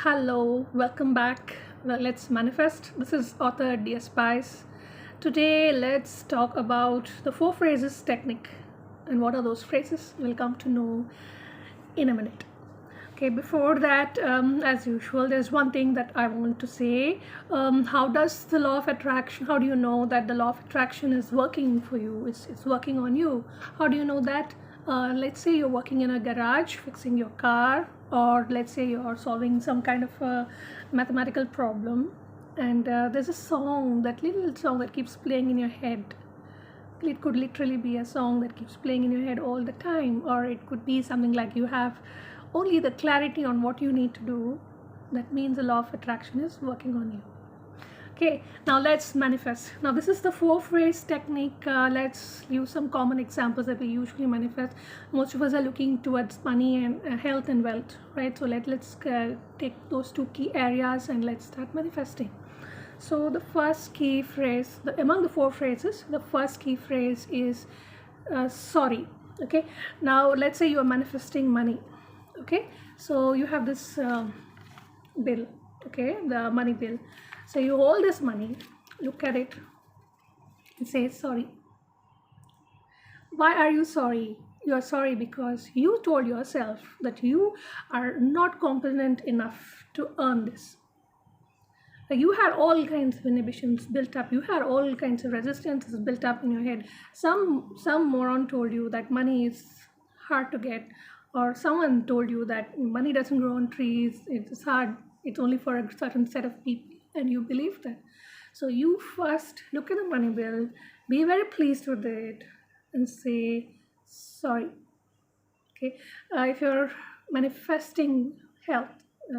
Hello, welcome back. Well, let's manifest. This is author D. Spice. Today, let's talk about the four phrases technique. And what are those phrases? We'll come to know in a minute. Okay, before that, as usual, there's one thing that I want to say. How does the law of attraction, how do you know that the law of attraction is working for you? It's working on you. How do you know that? Let's say you're working in a garage fixing your car, or let's say you're solving some kind of a mathematical problem, and there's a song, that little song that keeps playing in your head. It could literally be a song that keeps playing in your head all the time, or it could be something like you have only the clarity on what you need to do. That means the law of attraction is working on you. Okay, now let's manifest. Now this is the four phrase technique. Let's use some common examples that we usually manifest. Most of us are looking towards money and health and wealth, right? So let's take those two key areas and let's start manifesting. So the first key phrase, among the four phrases, the first key phrase is sorry. Okay, now let's say you are manifesting money. Okay, so you have this bill, okay, the money bill. So you hold this money, look at it, and say sorry. Why are you sorry? You are sorry because you told yourself that you are not competent enough to earn this. You had all kinds of inhibitions built up. You had all kinds of resistances built up in your head. Some moron told you that money is hard to get, or someone told you that money doesn't grow on trees. It's hard. It's only for a certain set of people, and you believe that. So you first look at the money bill, be very pleased with it, and say sorry. Okay, if you're manifesting health,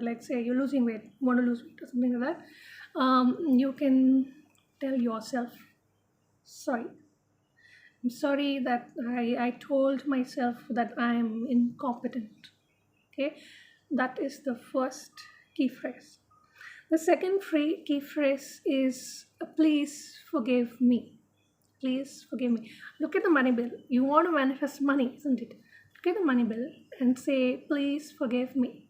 let's say you're losing weight, want to lose weight or something like that, you can tell yourself, sorry. I'm sorry that I told myself that I'm incompetent. Okay, that is the first key phrase. The second key phrase is please forgive me. Please forgive me. Look at the money bill. You want to manifest money, isn't it? Look at the money bill and say, please forgive me.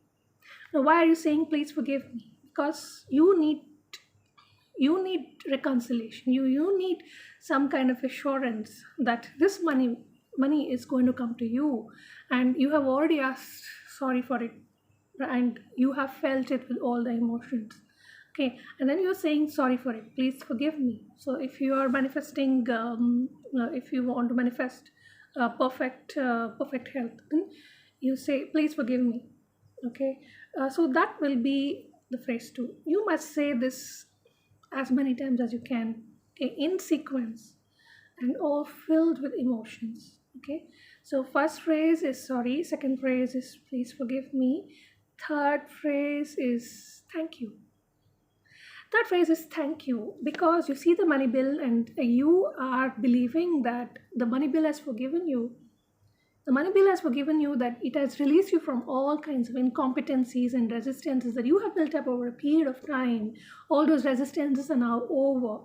Now, why are you saying please forgive me? Because you need reconciliation. You need some kind of assurance that this money is going to come to you, and you have already asked sorry for it, and you have felt it with all the emotions. Okay, and then you're saying sorry for it, please forgive me. So if you are manifesting, if you want to manifest perfect health, then you say please forgive me. Okay, so that will be the phrase 2. You must say this as many times as you can, okay, in sequence, and all filled with emotions. Okay, so first phrase is sorry, second phrase is please forgive me, third phrase is thank you. Third phrase is thank you, because you see the money bill and you are believing that the money bill has forgiven you. The money bill has forgiven you, that it has released you from all kinds of incompetencies and resistances that you have built up over a period of time. All those resistances are now over.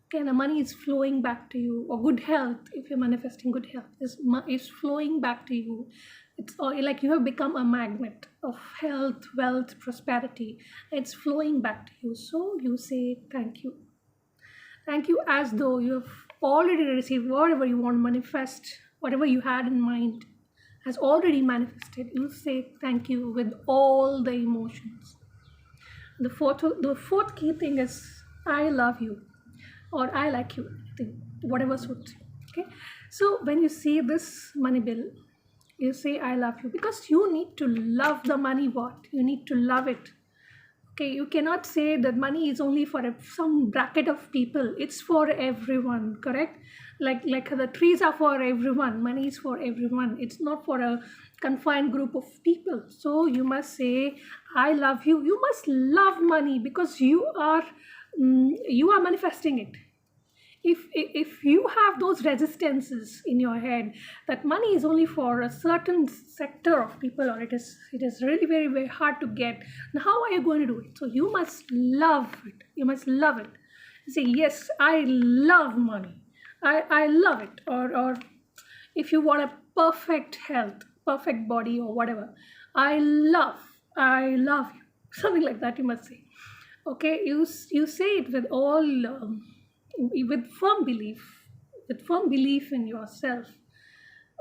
Okay, and the money is flowing back to you, or good health, if you're manifesting good health, is flowing back to you. It's all like you have become a magnet of health, wealth, prosperity. It's flowing back to you. So you say thank you. Thank you, as though you have already received whatever you want to manifest, whatever you had in mind has already manifested. You say thank you with all the emotions. The fourth key thing is I love you, or I like you, whatever suits you. Okay, so when you see this money bill, you say I love you, because you need to love the money. What you need to love it. Okay, you cannot say that money is only for some bracket of people. It's for everyone, correct? Like the trees are for everyone, money is for everyone. It's not for a confined group of people. So you must say, I love you. You must love money, because you are manifesting it. If you have those resistances in your head that money is only for a certain sector of people, or it is really very, very hard to get, now how are you going to do it? So you must love it. You must love it. Say, yes, I love money. I love it. Or if you want a perfect health, perfect body, or whatever, I love you. something like that you must say. Okay, you say it with all with firm belief, in yourself.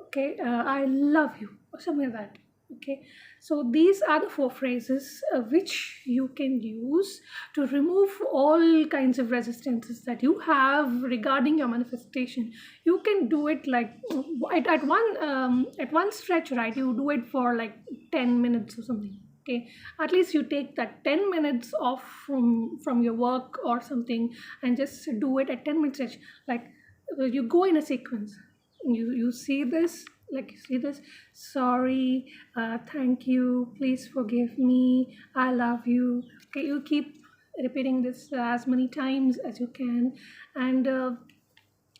Okay, I love you, or something like that. Okay, so these are the four phrases which you can use to remove all kinds of resistances that you have regarding your manifestation. You can do it like at one stretch, right? You do it for like 10 minutes or something. Okay, at least you take that 10 minutes off from your work or something, and just do it at 10 minutes stretch. Like you go in a sequence. You see this, like you see this. Sorry, thank you, please forgive me, I love you. Okay, you keep repeating this as many times as you can, and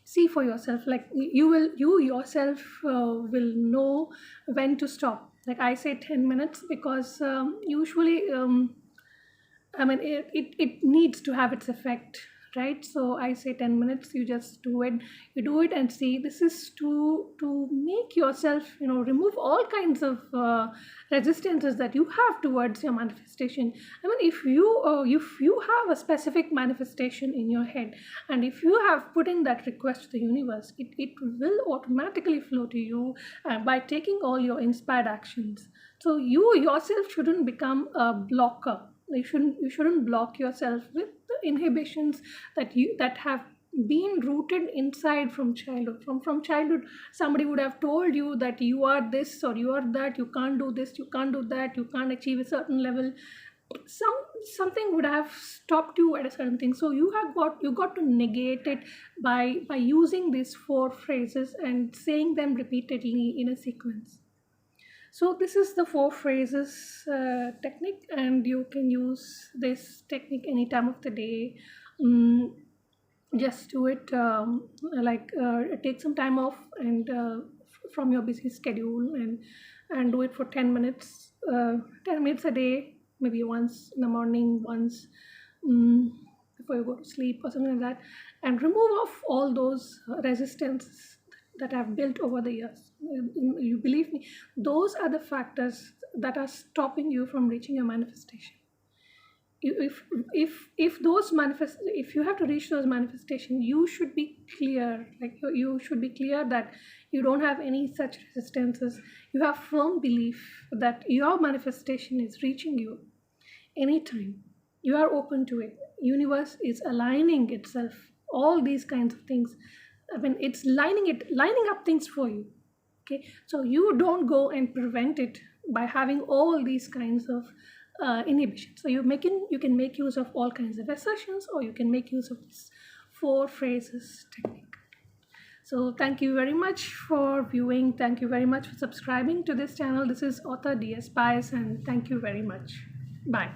see for yourself. Like you yourself will know when to stop. Like I say 10 minutes because usually I mean, it needs to have its effect, right? So I say 10 minutes, you just do it. You do it and see. This is to make yourself, remove all kinds of resistances that you have towards your manifestation. I mean, if you have a specific manifestation in your head, and if you have put in that request to the universe, it will automatically flow to you by taking all your inspired actions. So you yourself shouldn't become a blocker. You shouldn't block yourself with the inhibitions that have been rooted inside from childhood. From childhood, somebody would have told you that you are this or you are that, you can't do this, you can't do that, you can't achieve a certain level. Something would have stopped you at a certain thing. So you got to negate it by using these four phrases and saying them repeatedly in a sequence. So this is the four phrases technique, and you can use this technique any time of the day. Mm, just do it, take some time off and from your busy schedule, and do it for 10 minutes, 10 minutes a day, maybe once in the morning, once um, before you go to sleep or something like that, and remove off all those resistances that have built over the years. You believe me, those are the factors that are stopping you from reaching your manifestation. If you have to reach those manifestation, you should be clear. Like you should be clear that you don't have any such resistances. You have firm belief that your manifestation is reaching you anytime. You are open to it. Universe is aligning itself, all these kinds of things. I mean, it's lining up things for you. Okay, so you don't go and prevent it by having all these kinds of inhibitions. So you can make use of all kinds of assertions, or you can make use of this four phrases technique. So thank you very much for viewing. Thank you very much for subscribing to this channel. This is author DS Pies, and thank you very much. Bye.